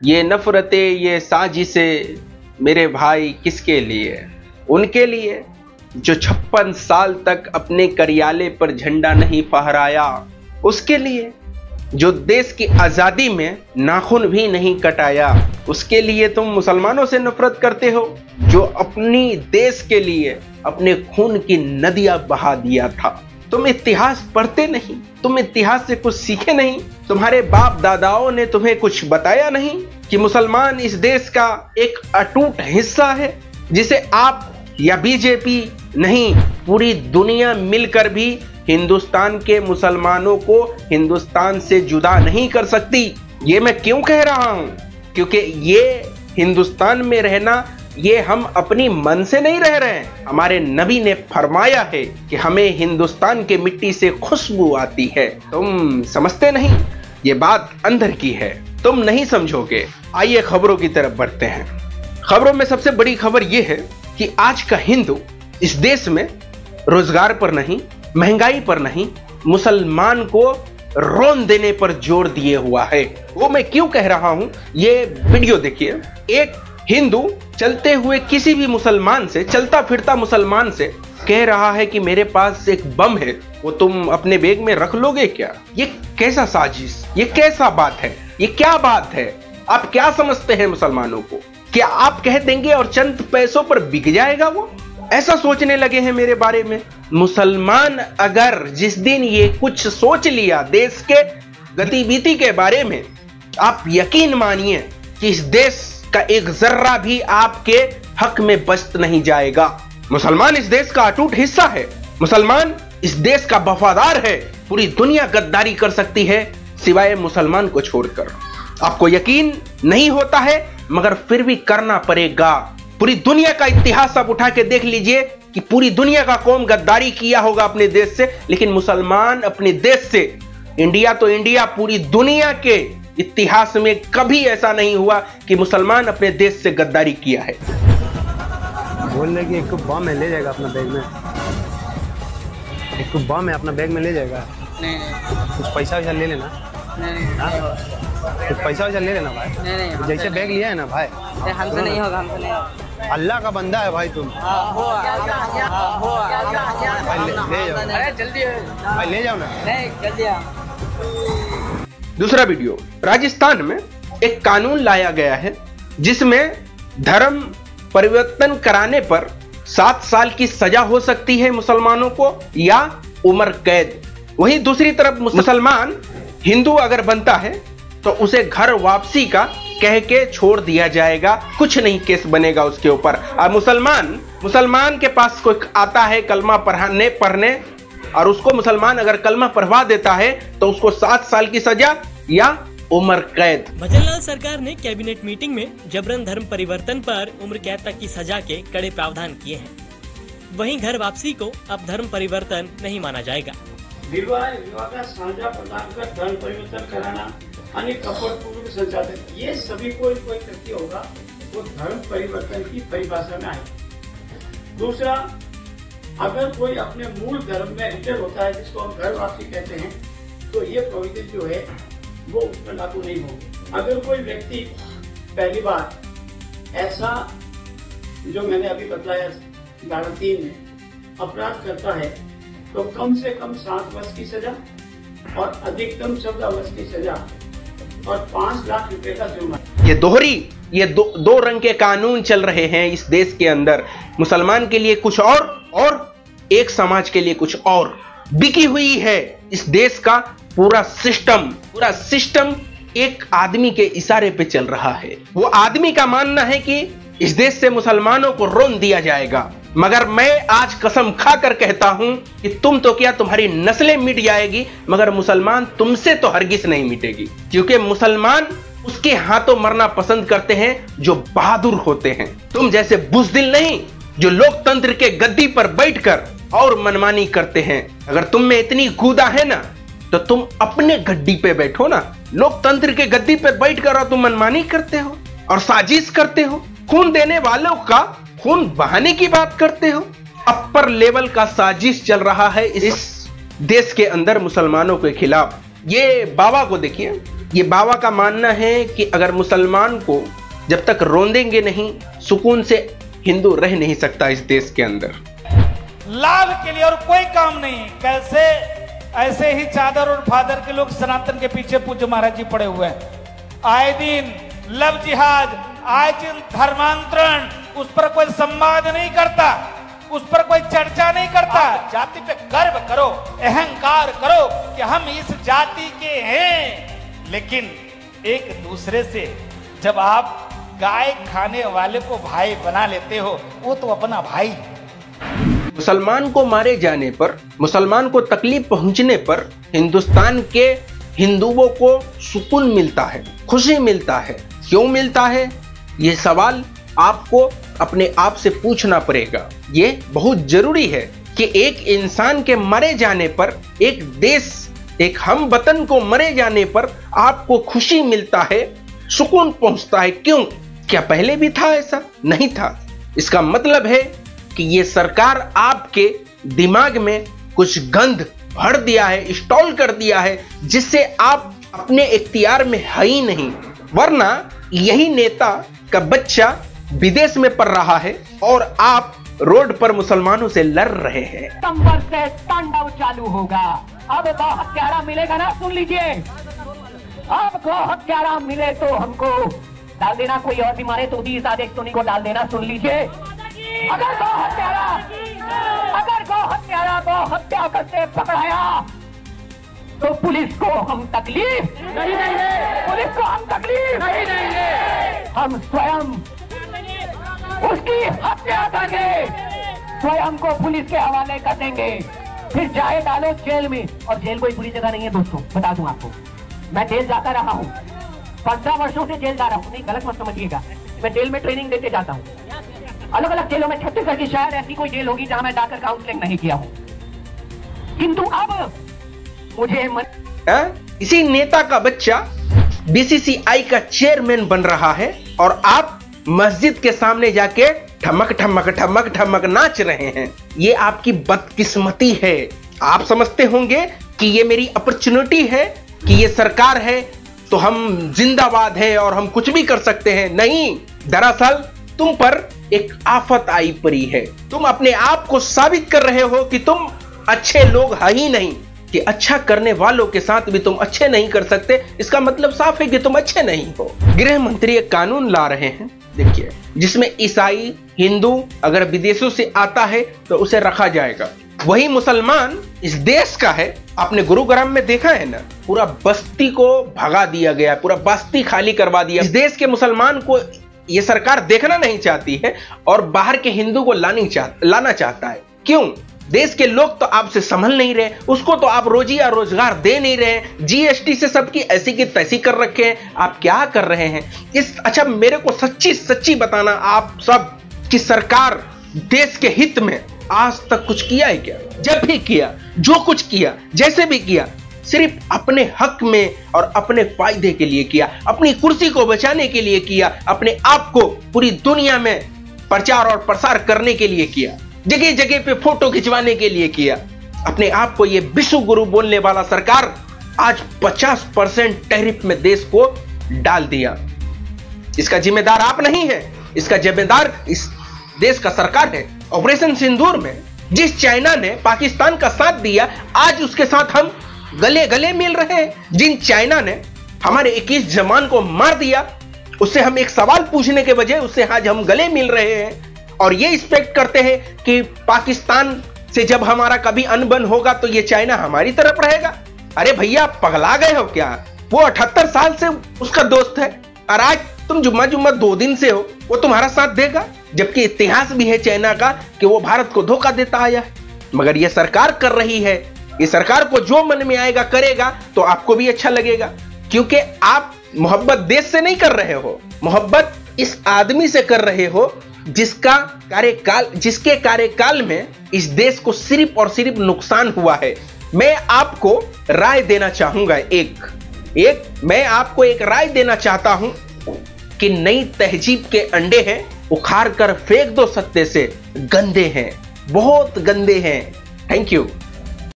ये नफरतें, ये साजिशें मेरे भाई किसके लिए? उनके लिए जो 56 साल तक अपने कार्यालय पर झंडा नहीं फहराया, उसके लिए जो देश की आज़ादी में नाखून भी नहीं कटाया, उसके लिए तुम मुसलमानों से नफरत करते हो जो अपनी देश के लिए अपने खून की नदियां बहा दिया था। तुम इतिहास पढ़ते नहीं, तुम इतिहास से कुछ सीखे नहीं, तुम्हारे बाप दादाओं ने तुम्हें कुछ बताया नहीं कि मुसलमान इस देश का एक अटूट हिस्सा है जिसे आप या बीजेपी नहीं, पूरी दुनिया मिलकर भी हिंदुस्तान के मुसलमानों को हिंदुस्तान से जुदा नहीं कर सकती। ये मैं क्यों कह रहा हूं? क्योंकि ये हिंदुस्तान में रहना, ये हम अपनी मन से नहीं रह रहे हैं। हमारे नबी ने फरमाया है कि हमें हिंदुस्तान के मिट्टी से खुशबू आती है। तुम समझते नहीं, ये बात अंदर की है, तुम नहीं समझोगे। आइए खबरों की तरफ बढ़ते हैं। खबरों में सबसे बड़ी खबर यह है कि आज का हिंदू इस देश में रोजगार पर नहीं, महंगाई पर नहीं, मुसलमान को रोन देने पर जोर दिए हुआ है। वो मैं क्यों कह रहा हूं, ये वीडियो देखिए। एक हिंदू चलते हुए किसी भी मुसलमान से, चलता फिरता मुसलमान से कह रहा है कि मेरे पास एक बम है, वो तुम अपने बैग में रख लोगे क्या? ये कैसा साजिश, ये कैसा बात है, ये क्या बात है? आप क्या समझते हैं मुसलमानों को? क्या आप कह देंगे और चंद पैसों पर बिक जाएगा वो? ऐसा सोचने लगे हैं मेरे बारे में। मुसलमान अगर जिस दिन ये कुछ सोच लिया देश के गतिविधि के बारे में, आप यकीन मानिए कि इस देश का एक जर्रा भी आपके हक में बच नहीं जाएगा। मुसलमान इस देश का अटूट हिस्सा है, मुसलमान इस देश का वफादार है। पूरी दुनिया गद्दारी कर सकती है सिवाय मुसलमान को छोड़कर। आपको यकीन नहीं होता है, मगर फिर भी करना पड़ेगा। पूरी दुनिया का इतिहास आप उठा के देख लीजिए कि पूरी दुनिया का कौम गद्दारी किया होगा अपने देश से, लेकिन मुसलमान अपने देश से, इंडिया तो इंडिया, पूरी दुनिया के इतिहास में कभी ऐसा नहीं हुआ कि मुसलमान अपने देश से गद्दारी किया है। बोल रहे कि एक बम है, ले जाएगा अपना बैग में, एक बम है अपना बैग में ले जाएगा। नहीं कुछ पैसा वैसा ले लेना। नहीं कुछ पैसा वैसा ले लेना भाई। नहीं जैसे बैग लिया है ना भाई, हमसे नहीं होगा, हमसे नहीं होगा। अल्लाह का बंदा है भाई तुम। भाई ले जाओ, जल्दी भाई ले जाओ ना। नहीं जल्दी। दूसरा वीडियो, राजस्थान में एक कानून लाया गया है जिसमें धर्म परिवर्तन कराने पर 7 साल की सजा हो सकती है मुसलमानों को, या उम्र कैद। वहीं दूसरी तरफ मुसलमान हिंदू अगर बनता है तो उसे घर वापसी का कह के छोड़ दिया जाएगा, कुछ नहीं केस बनेगा उसके ऊपर। और मुसलमान के पास कोई आता है कलमा पढ़ने और उसको मुसलमान अगर कलमा पढ़वा देता है तो उसको 7 साल की सजा या उम्र कैद। भजनलाल सरकार ने कैबिनेट मीटिंग में जबरन धर्म परिवर्तन पर उम्र कैद तक की सजा के कड़े प्रावधान किए हैं। वहीं घर वापसी को अब धर्म परिवर्तन नहीं माना जाएगा। विवाह का साझा प्रदान कर धर्म परिवर्तन कराना, अन्य कपटपूर्ण संचालन, ये सभी कोई कृत्य होगा वो धर्म परिवर्तन की परिभाषा में आए। दूसरा, अगर कोई अपने मूल धर्म में इंटर होता है, जिसको हम घर वापसी कहते हैं, तो ये प्रोविजन जो है वो उस पर लागू नहीं होगा। अगर कोई व्यक्ति पहली बार ऐसा जो मैंने अभी बताया धारा 3 में अपराध करता है तो कम से कम 7 वर्ष की सजा और अधिकतम 14 वर्ष की सजा और 5 लाख रुपए का जुर्माना। ये दो रंग के कानून चल रहे हैं इस देश के अंदर। मुसलमान के लिए कुछ और एक समाज के लिए कुछ और। बिकी हुई है इस देश का पूरा सिस्टम एक आदमी के इशारे पे चल रहा है। वो आदमी का मानना है कि इस देश से मुसलमानों को रोन दिया जाएगा, मगर मैं आज कसम खाकर कहता हूं कि तुम तो क्या, तुम्हारी नस्लें मिट जाएगी, मगर मुसलमान तुमसे तो हरगिज नहीं मिटेगी। क्योंकि मुसलमान उसके हाथों मरना पसंद करते हैं जो बहादुर होते हैं। तुम जैसे बुज़दिल नहीं जो लोकतंत्र के गद्दी पर बैठकर और मनमानी करते हैं। अगर तुम में इतनी गुदा है ना तो तुम अपने गद्दी पे बैठो ना। लोकतंत्र के गद्दी पे बैठकर और तुम मनमानी करते हो और साजिश करते हो, खून देने वालों का खून बहाने की बात करते हो। अपर लेवल का साजिश चल रहा है इस देश के अंदर मुसलमानों के खिलाफ। ये बाबा को देखिए, ये बाबा का मानना है कि अगर मुसलमान को जब तक रोंदेंगे नहीं, सुकून से हिंदू रह नहीं सकता इस देश के अंदर। लाभ के लिए और कोई काम नहीं। कैसे ऐसे ही चादर और फादर के लोग सनातन के पीछे पूज्य महाराज जी पड़े हुए हैं। आए दिन लव जिहाद, आए दिन धर्मांतरण, उस पर कोई संवाद नहीं करता, उस पर कोई चर्चा नहीं करता। जाति पे गर्व करो, अहंकार करो कि हम इस जाति के हैं, लेकिन एक दूसरे से जब आप गाय खाने वाले को भाई बना लेते हो, वो तो अपना भाई। मुसलमान को मारे जाने पर, मुसलमान को तकलीफ पहुंचने पर हिंदुस्तान के हिंदुओं को सुकून मिलता है, खुशी मिलता है। क्यों मिलता है? ये सवाल आपको अपने आप से पूछना पड़ेगा। ये बहुत जरूरी है कि एक इंसान के मरे जाने पर, एक देश, एक हम वतन को मरे जाने पर आपको खुशी मिलता है, सुकून पहुंचता है। क्यों? क्या पहले भी था ऐसा? नहीं था। इसका मतलब है कि ये सरकार आपके दिमाग में कुछ गंध भर दिया है, इंस्टॉल कर दिया है, जिससे आप अपने इख्तियार में है ही नहीं। वरना यही नेता का बच्चा विदेश में पढ़ रहा है और आप रोड पर मुसलमानों से लड़ रहे हैं। सितंबर से तांडव चालू होगा। अब गौ हत्यारा मिलेगा ना, सुन लीजिए। अब गौ हत्यारा मिले तो हमको डाल देना, कोई और भी मारे तो भी इस आदेश को डाल देना, सुन लीजिए। अगर गौ हत्या करते पकड़ाया तो पुलिस को हम तकलीफ नहीं देंगे, पुलिस को हम तकलीफ नहीं देंगे। हम स्वयं उसकी हत्या करके स्वयं को पुलिस के हवाले कर देंगे, फिर जाए डालो जेल में। और जेल कोई बुरी जगह नहीं है दोस्तों, बता दूं आपको। मैं जेल जाता रहा हूँ, 15 वर्षों से जेल जा रहा हूँ, नहीं गलत मत समझिएगा। मैं जेल में ट्रेनिंग देते जाता हूँ, अलग अलग जेलों में। छत्तीसगढ़ की शायद ऐसी कोई जेल होगी जहां मैं जाकर काउंसलिंग नहीं किया हूं, किंतु अब मुझे इसी नेता का बच्चा बीसीसीआई का चेयरमैन बन रहा है और आप मस्जिद के सामने जाके ठमक ठमक ठमक ठमक नाच रहे हैं। ये आपकी बदकिस्मती है। आप समझते होंगे कि ये मेरी अपॉर्चुनिटी है, कि ये सरकार है तो हम जिंदाबाद हैं और हम कुछ भी कर सकते हैं। नहीं, दरअसल तुम पर एक आफत आई पड़ी है। तुम अपने आप को साबित कर रहे हो कि तुम अच्छे लोग है ही नहीं, कि अच्छा करने वालों के साथ भी तुम अच्छे नहीं कर सकते। इसका मतलब साफ है कि तुम अच्छे नहीं हो। गृह मंत्री एक कानून ला रहे हैं, देखिए, जिसमें ईसाई, हिंदू अगर विदेशों से आता है तो उसे रखा जाएगा। वही मुसलमान इस देश का है। आपने गुरुग्राम में देखा है ना, पूरा बस्ती को भगा दिया गया, पूरा बस्ती खाली करवा दिया। इस देश के मुसलमान को ये सरकार देखना नहीं चाहती है और बाहर के हिंदू को लाना चाहता है। क्यों? देश के लोग तो आपसे संभल नहीं रहे, उसको तो आप रोजी या रोजगार दे नहीं रहे, जीएसटी से सबकी ऐसी की तैसी कर रखे हैं। आप क्या कर रहे हैं? अच्छा, मेरे को सच्ची बताना आप सब कि सरकार देश के हित में आज तक कुछ किया है क्या? जब भी किया, जो कुछ किया, जैसे भी किया, सिर्फ अपने हक में और अपने फायदे के लिए किया, अपनी कुर्सी को बचाने के लिए किया, अपने आप को पूरी दुनिया में प्रचार और प्रसार करने के लिए किया, जगह जगह पे फोटो खिंचवाने के लिए किया। अपने आप को ये विश्व गुरु बोलने वाला सरकार आज 50% टैरिफ में देश को डाल दिया। इसका जिम्मेदार आप नहीं है, इसका जिम्मेदार इस देश का सरकार है। ऑपरेशन सिंदूर में जिस चाइना ने पाकिस्तान का साथ दिया, आज उसके साथ हम गले गले मिल रहे हैं। जिन चाइना ने हमारे 21 जवान को मार दिया, उससे हम एक सवाल पूछने के बजाय उससे आज हम गले मिल रहे हैं और ये एक्सपेक्ट करते हैं कि पाकिस्तान से जब हमारा कभी अनबन होगा तो ये चाइना हमारी तरफ रहेगा। अरे भैया, पगला गए हो क्या? वो 78 साल से उसका दोस्त है और आज तुम जुम्मा 2 दिन से हो, वो तुम्हारा साथ देगा? जबकि इतिहास भी है चाइना का कि वो भारत को धोखा देता आया है। मगर ये सरकार कर रही है। ये सरकार को जो मन में आएगा करेगा तो आपको भी अच्छा लगेगा, क्योंकि आप मोहब्बत देश से नहीं कर रहे हो, मोहब्बत इस आदमी से कर रहे हो जिसके कार्यकाल में इस देश को सिर्फ और सिर्फ नुकसान हुआ है। मैं आपको राय देना चाहूंगा, मैं आपको एक राय देना चाहता हूं कि नई तहजीब के अंडे हैं, उखाड़ कर फेंक दो सत्ते से, गंदे हैं, बहुत गंदे हैं। Thank you.